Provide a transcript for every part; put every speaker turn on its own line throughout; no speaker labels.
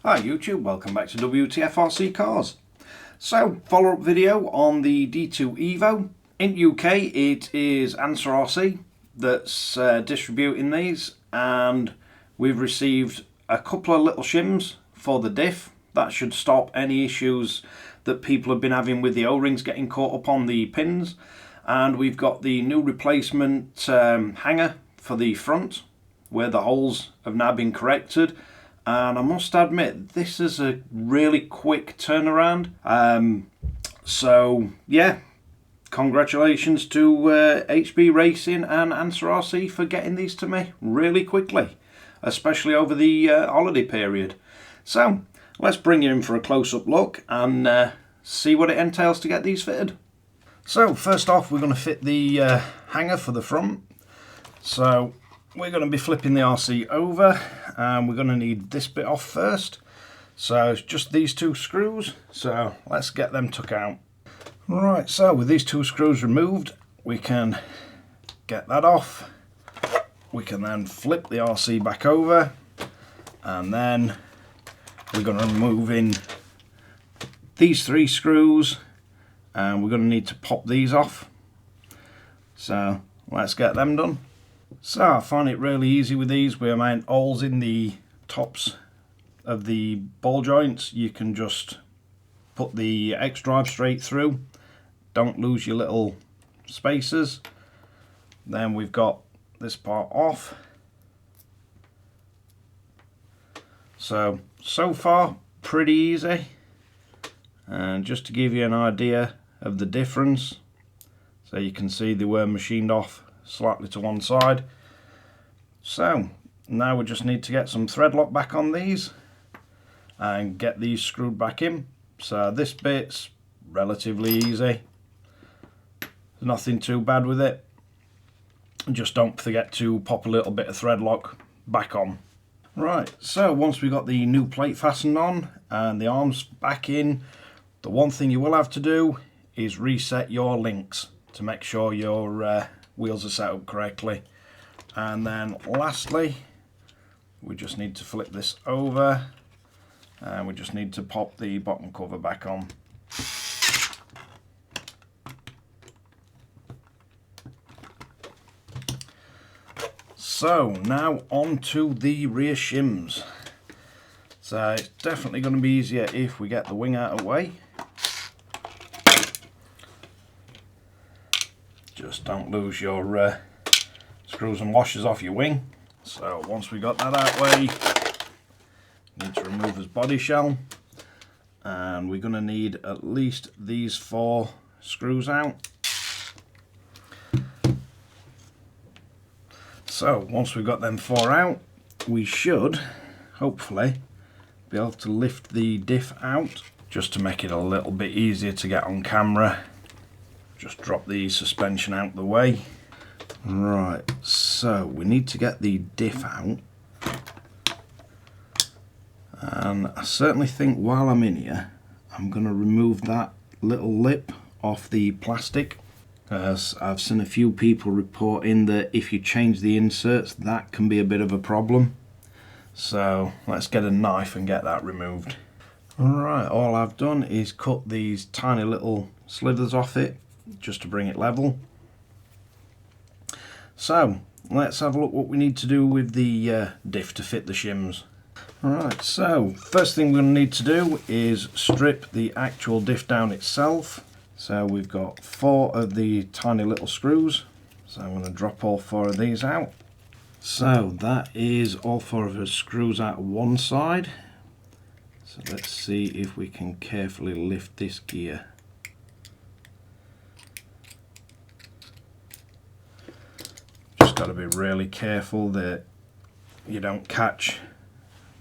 Hi YouTube, welcome back to Wtf Rc Cars. So, follow-up video on the D2 Evo. In UK it is XERUN RC that's distributing these, and we've received a couple of little shims for the diff. That should stop any issues that people have been having with the O-rings getting caught up on the pins. And we've got the new replacement hanger for the front where the holes have now been corrected. And I must admit, this is a really quick turnaround. So yeah, congratulations to HB Racing and XERUN RC for getting these to me really quickly, especially over the holiday period. So let's bring you in for a close-up look and see what it entails to get these fitted. So first off, we're going to fit the hanger for the front. So we're going to be flipping the RC over, and we're going to need this bit off first. So it's just these two screws, so let's get them took out. Right, so with these two screws removed, we can get that off. We can then flip the RC back over, and then we're going to remove in these three screws, and we're going to need to pop these off. So let's get them done. So I find it really easy with these. Where I made holes in the tops of the ball joints, you can just put the X drive straight through. Don't lose your little spacers. Then we've got this part off. So far pretty easy. And just to give you an idea of the difference, so you can see they were machined off slightly to one side. So now we just need to get some thread lock back on these and get these screwed back in. So this bit's relatively easy. There's nothing too bad with it. Just don't forget to pop a little bit of thread lock back on. Right, so once we got the new plate fastened on and the arms back in, the one thing you will have to do is reset your links to make sure your wheels are set up correctly. And then lastly, we just need to flip this over, and we just need to pop the bottom cover back on. So now on to the rear shims. So it's definitely going to be easier if we get the wing out of the way. Just don't lose your screws and washers off your wing. So once we got that out of the way, need to remove his body shell, and we're going to need at least these 4 screws out. So once we've got them 4 out, we should hopefully be able to lift the diff out. Just to make it a little bit easier to get on camera, just drop the suspension out the way. Right, so we need to get the diff out, and I certainly think while I'm in here I'm going to remove that little lip off the plastic, as I've seen a few people reporting that if you change the inserts that can be a bit of a problem. So let's get a knife and get that removed. Alright, all I've done is cut these tiny little slithers off it just to bring it level. So let's have a look what we need to do with the diff to fit the shims. Alright, so first thing we're going to need to do is strip the actual diff down itself. So we've got 4 of the tiny little screws, so I'm going to drop all 4 of these out. So that is all 4 of the screws out one side. So let's see if we can carefully lift this gear. Got to be really careful that you don't catch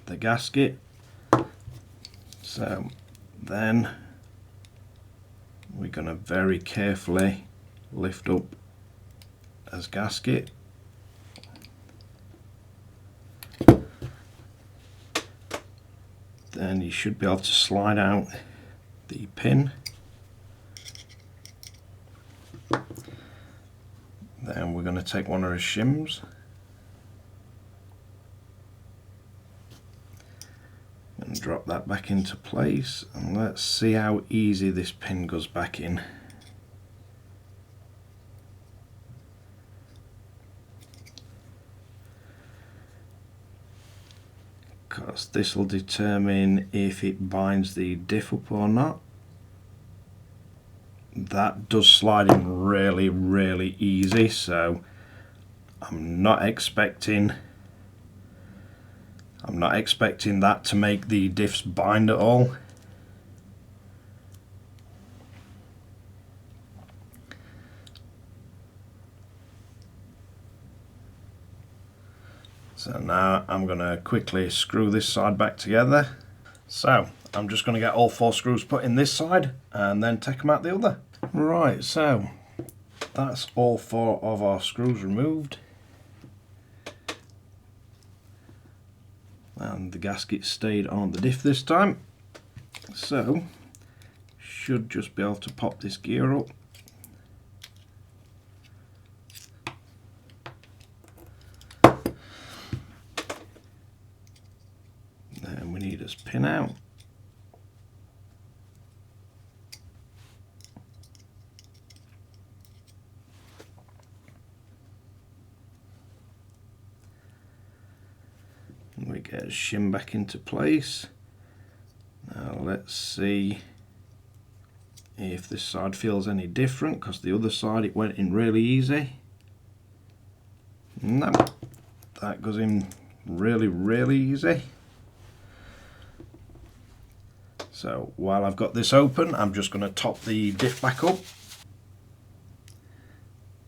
the gasket. So then we're going to very carefully lift up as gasket. Then you should be able to slide out the pin. Then we're going to take one of his shims and drop that back into place, and let's see how easy this pin goes back in. Because this will determine if it binds the diff up or not. That does slide in really, really easy, so I'm not expecting that to make the diffs bind at all. So now I'm going to quickly screw this side back together. So I'm just going to get all 4 screws put in this side and then take them out the other. Right, so that's all 4 of our screws removed. And the gasket stayed on the diff this time. So should just be able to pop this gear up. Then we need a pin out. We get a shim back into place. Now let's see if this side feels any different, because the other side it went in really easy. No, that goes in really, really easy. So while I've got this open, I'm just going to top the diff back up.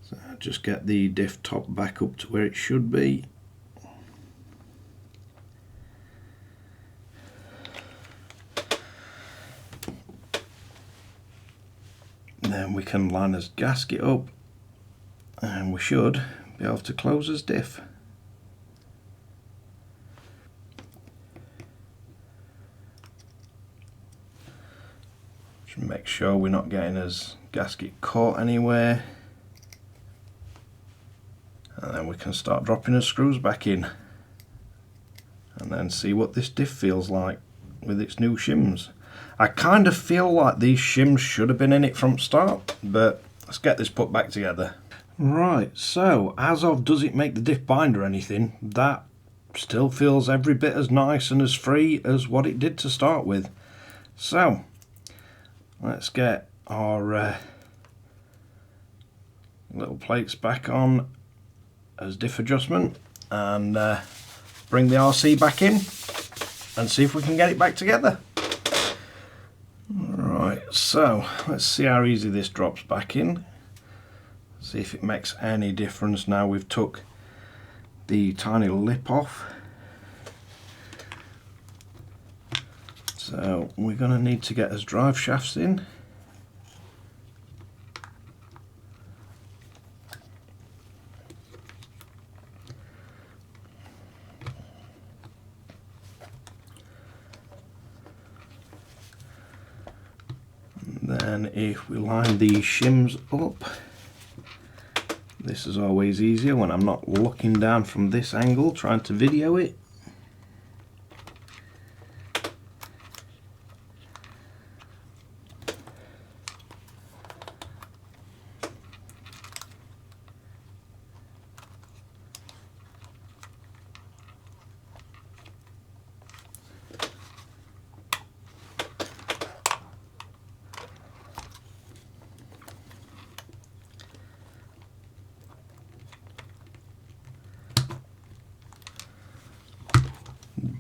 So just get the diff top back up to where it should be. Then we can line his gasket up, and we should be able to close his diff. Just make sure we're not getting his gasket caught anywhere, and then we can start dropping his screws back in and then see what this diff feels like with its new shims. I kind of feel like these shims should have been in it from start, but let's get this put back together. Right, so as of does it make the diff bind or anything, that still feels every bit as nice and as free as what it did to start with. So let's get our little plates back on as diff adjustment and bring the RC back in and see if we can get it back together. Right, so let's see how easy this drops back in. See if it makes any difference now we've took the tiny lip off. So we're going to need to get his drive shafts in. Then if we line the shims up, this is always easier when I'm not looking down from this angle trying to video it.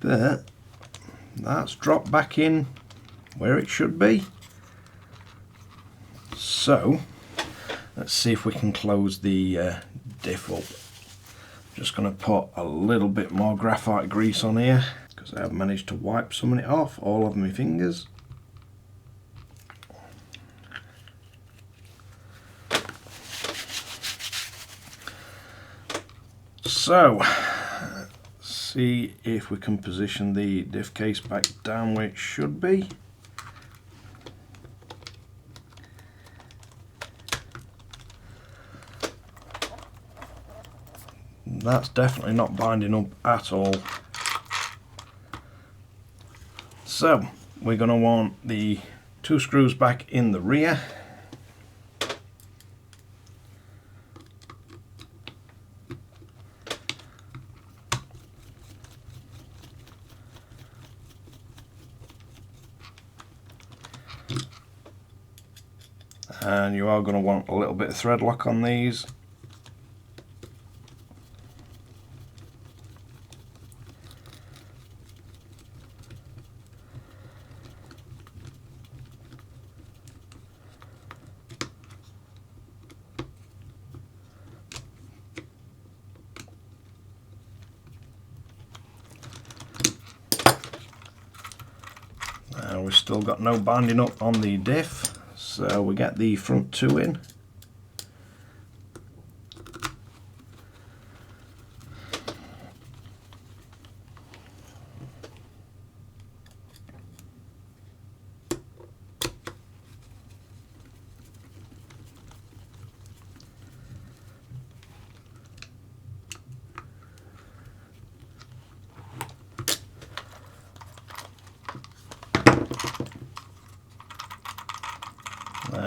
But that's dropped back in where it should be. So let's see if we can close the diff up. I'm just going to put a little bit more graphite grease on here because I have managed to wipe some of it off all over my fingers. So see if we can position the diff case back down where it should be. That's definitely not binding up at all. So we're going to want the 2 screws back in the rear. And you are going to want a little bit of thread lock on these. We've still got no binding up on the diff, so we get the front 2 in.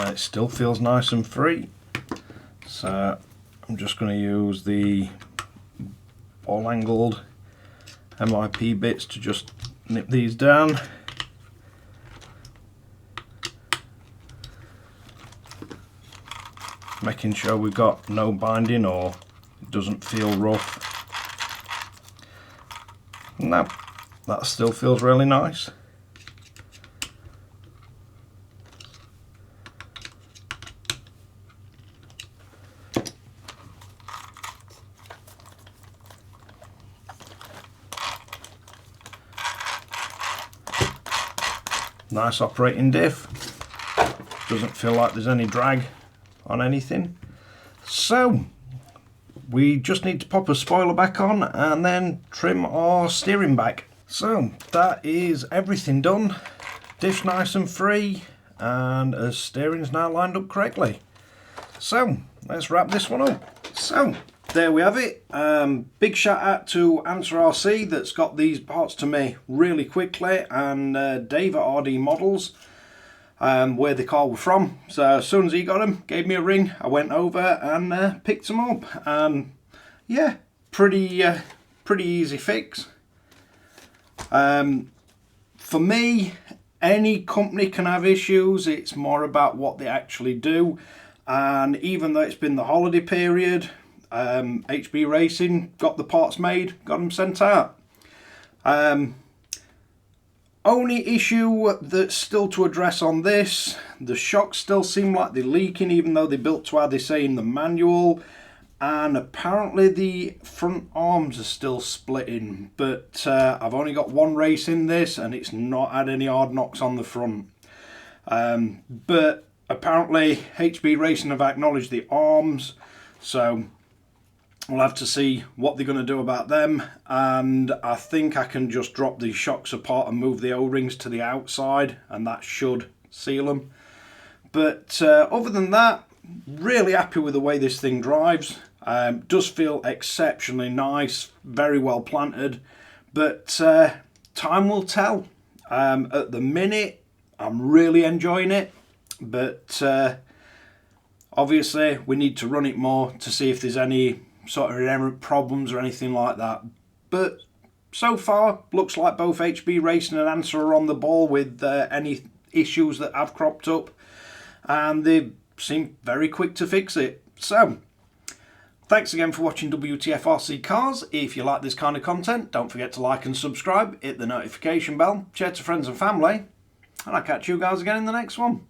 It still feels nice and free, so I'm just going to use the ball angled MIP bits to just nip these down. Making sure we've got no binding or it doesn't feel rough. No, that still feels really nice. Nice operating diff, doesn't feel like there's any drag on anything. So we just need to pop a spoiler back on and then trim our steering back. So that is everything done. Diff's nice and free and our steering's now lined up correctly. So let's wrap this one up. So there we have it. Big shout out to XERUN that's got these parts to me really quickly, and Dave at RD Models, where the car were from. So as soon as he got them, gave me a ring, I went over and picked them up, and yeah, pretty easy fix. For me, any company can have issues, it's more about what they actually do. And even though it's been the holiday period, HB Racing got the parts made, got them sent out. Only issue that's still to address on this, the shocks still seem like they're leaking even though they're built to how they say in the manual, and apparently the front arms are still splitting, but I've only got one race in this and it's not had any hard knocks on the front. But apparently HB Racing have acknowledged the arms, so we'll have to see what they're going to do about them, and I think I can just drop these shocks apart and move the O-rings to the outside and that should seal them. But other than that, really happy with the way this thing drives. Does feel exceptionally nice, very well planted, but time will tell. At the minute I'm really enjoying it, but obviously we need to run it more to see if there's any sort of inherent problems or anything like that. But so far looks like both HB Racing and ANSA are on the ball with any issues that have cropped up, and they seem very quick to fix it. So thanks again for watching Wtf Rc Cars. If you like this kind of content, don't forget to like and subscribe, hit the notification bell, share to friends and family, and I'll catch you guys again in the next one.